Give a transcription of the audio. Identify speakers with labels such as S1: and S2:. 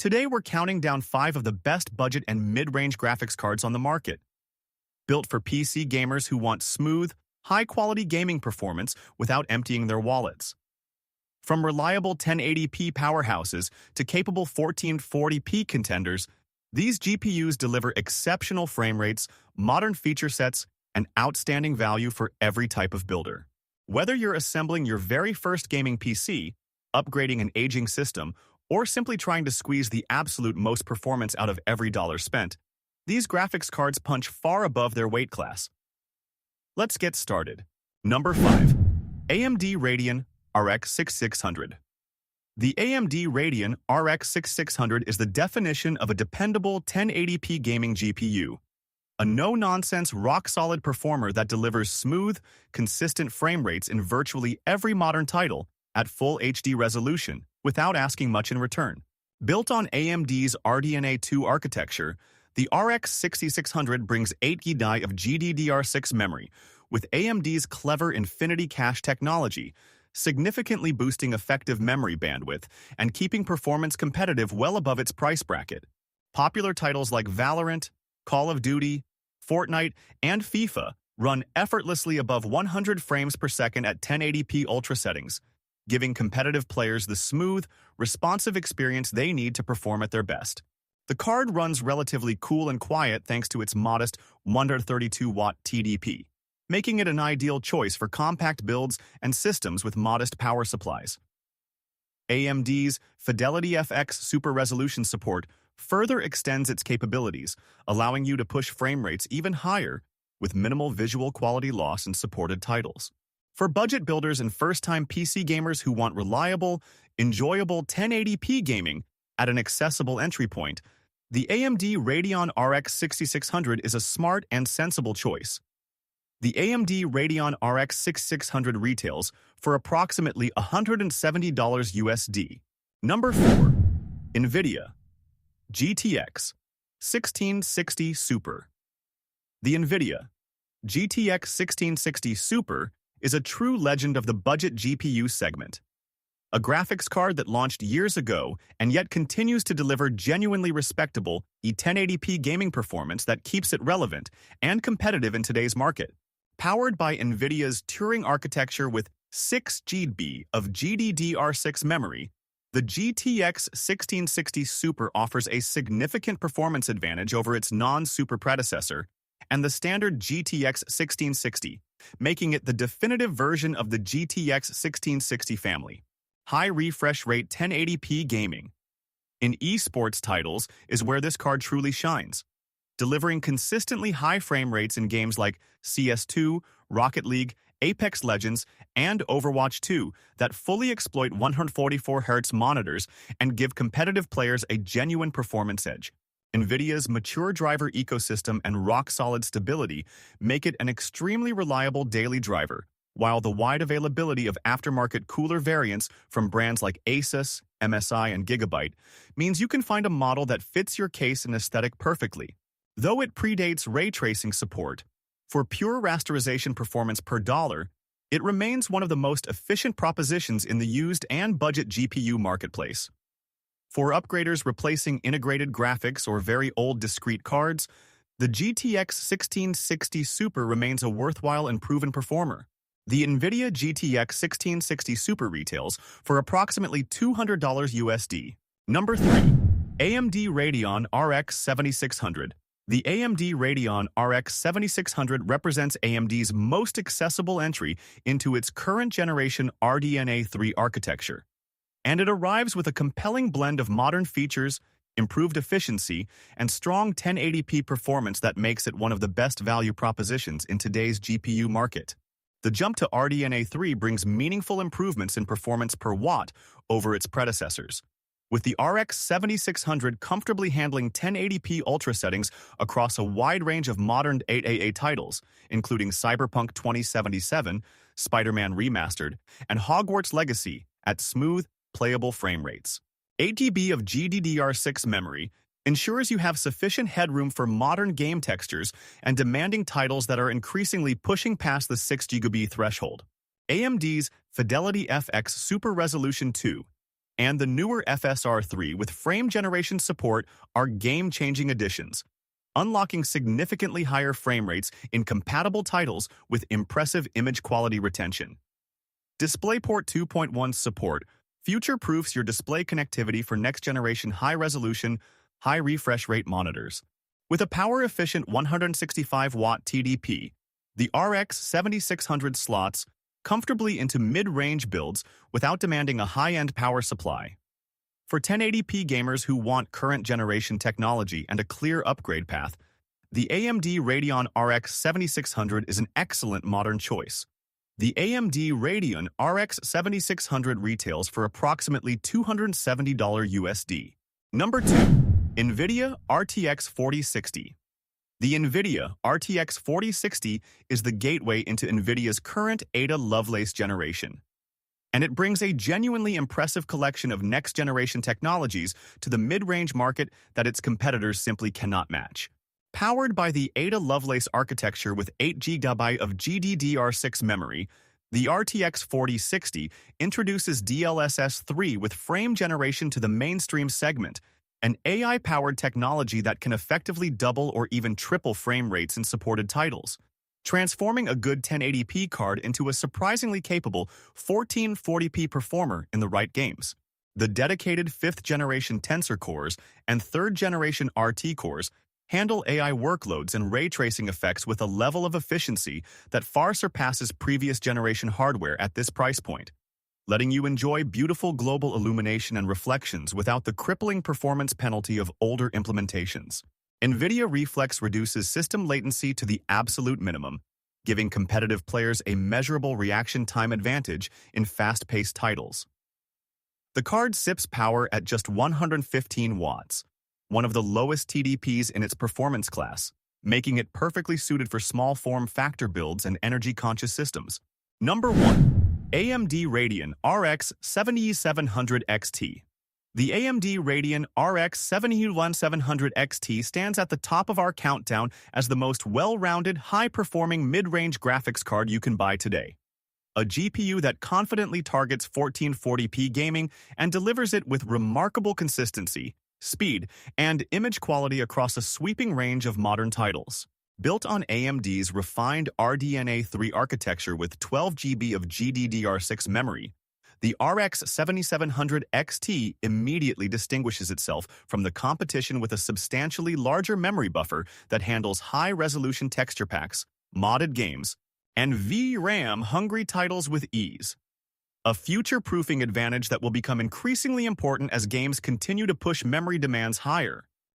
S1: Today we're counting down 5 of the best budget and mid-range graphics cards on the market. Built for PC gamers who want smooth, high-quality gaming performance without emptying their wallets. From reliable 1080p powerhouses to capable 1440p contenders, these GPUs deliver exceptional frame rates, modern feature sets, and outstanding value for every type of builder. Whether you're assembling your very first gaming PC, upgrading an aging system, or simply trying to squeeze the absolute most performance out of every dollar spent, these graphics cards punch far above their weight class. Let's get started. Number 5. AMD Radeon RX 6600. The AMD Radeon RX 6600 is the definition of a dependable 1080p gaming GPU. A no-nonsense, rock-solid performer that delivers smooth, consistent frame rates in virtually every modern title at full HD resolution without asking much in return. Built on AMD's RDNA2 architecture, the RX 6600 brings 8GB of GDDR6 memory with AMD's clever Infinity Cache technology, significantly boosting effective memory bandwidth and keeping performance competitive well above its price bracket. Popular titles like Valorant, Call of Duty, Fortnite, and FIFA run effortlessly above 100 frames per second at 1080p ultra settings, giving competitive players the smooth, responsive experience they need to perform at their best. The card runs relatively cool and quiet thanks to its modest 132-watt TDP, making it an ideal choice for compact builds and systems with modest power supplies. AMD's Fidelity FX Super Resolution support further extends its capabilities, allowing you to push frame rates even higher with minimal visual quality loss in supported titles. For budget builders and first-time PC gamers who want reliable, enjoyable 1080p gaming at an accessible entry point, the AMD Radeon RX 6600 is a smart and sensible choice. The AMD Radeon RX 6600 retails for approximately $170 USD. Number 4. NVIDIA GTX 1660 Super. The NVIDIA GTX 1660 Super is a true legend of the budget GPU segment. A graphics card that launched years ago and yet continues to deliver genuinely respectable 1080p gaming performance that keeps it relevant and competitive in today's market. Powered by NVIDIA's Turing architecture with 6 GB of GDDR6 memory, the GTX 1660 Super offers a significant performance advantage over its non-super predecessor and the standard GTX 1660, making it the definitive version of the GTX 1660 family. High refresh rate 1080p gaming in esports titles is where this card truly shines, delivering consistently high frame rates in games like CS2, Rocket League, Apex Legends, and Overwatch 2 that fully exploit 144Hz monitors and give competitive players a genuine performance edge. NVIDIA's mature driver ecosystem and rock-solid stability make it an extremely reliable daily driver, while the wide availability of aftermarket cooler variants from brands like Asus, MSI, and Gigabyte means you can find a model that fits your case and aesthetic perfectly. Though it predates ray tracing support, for pure rasterization performance per dollar, it remains one of the most efficient propositions in the used and budget GPU marketplace. For upgraders replacing integrated graphics or very old discrete cards, the GTX 1660 Super remains a worthwhile and proven performer. The NVIDIA GTX 1660 Super retails for approximately $200 USD. Number 3. AMD Radeon RX 7600. The AMD Radeon RX 7600 represents AMD's most accessible entry into its current generation RDNA3 architecture, and it arrives with a compelling blend of modern features, improved efficiency, and strong 1080p performance that makes it one of the best value propositions in today's GPU market. The jump to RDNA3 brings meaningful improvements in performance per watt over its predecessors, with the RX 7600 comfortably handling 1080p ultra settings across a wide range of modern 8AA titles, including Cyberpunk 2077, Spider-Man Remastered, and Hogwarts Legacy at smooth, playable frame rates. 8 GB of GDDR6 memory ensures you have sufficient headroom for modern game textures and demanding titles that are increasingly pushing past the 6 GB threshold. AMD's Fidelity FX Super Resolution 2 and the newer FSR3 with frame generation support are game-changing additions, unlocking significantly higher frame rates in compatible titles with impressive image quality retention. DisplayPort 2.1 support future-proofs your display connectivity for next-generation high-resolution, high refresh rate monitors. With a power-efficient 165-watt TDP, the RX 7600 slots comfortably into mid-range builds without demanding a high-end power supply. For 1080p gamers who want current-generation technology and a clear upgrade path, the AMD Radeon RX 7600 is an excellent modern choice. The AMD Radeon RX 7600 retails for approximately $270 USD. Number 2. NVIDIA RTX 4060. The NVIDIA RTX 4060 is the gateway into NVIDIA's current Ada Lovelace generation, and it brings a genuinely impressive collection of next-generation technologies to the mid-range market that its competitors simply cannot match. Powered by the Ada Lovelace architecture with 8 GB of GDDR6 memory, the RTX 4060 introduces DLSS 3 with frame generation to the mainstream segment, an AI-powered technology that can effectively double or even triple frame rates in supported titles, transforming a good 1080p card into a surprisingly capable 1440p performer in the right games. The dedicated 5th-generation Tensor cores and 3rd-generation RT cores handle AI workloads and ray tracing effects with a level of efficiency that far surpasses previous generation hardware at this price point, letting you enjoy beautiful global illumination and reflections without the crippling performance penalty of older implementations. NVIDIA Reflex reduces system latency to the absolute minimum, giving competitive players a measurable reaction time advantage in fast-paced titles. The card sips power at just 115 watts, one of the lowest TDPs in its performance class, making it perfectly suited for small form factor builds and energy-conscious systems. Number 1. AMD Radeon RX 7700 XT. The AMD Radeon RX 7700 XT stands at the top of our countdown as the most well-rounded, high-performing mid-range graphics card you can buy today. A GPU that confidently targets 1440p gaming and delivers it with remarkable consistency, speed, and image quality across a sweeping range of modern titles. Built on AMD's refined RDNA 3 architecture with 12 GB of GDDR6 memory, the RX 7700 XT immediately distinguishes itself from the competition with a substantially larger memory buffer that handles high-resolution texture packs, modded games, and VRAM-hungry titles with ease. A future-proofing advantage that will become increasingly important as games continue to push memory demands higher.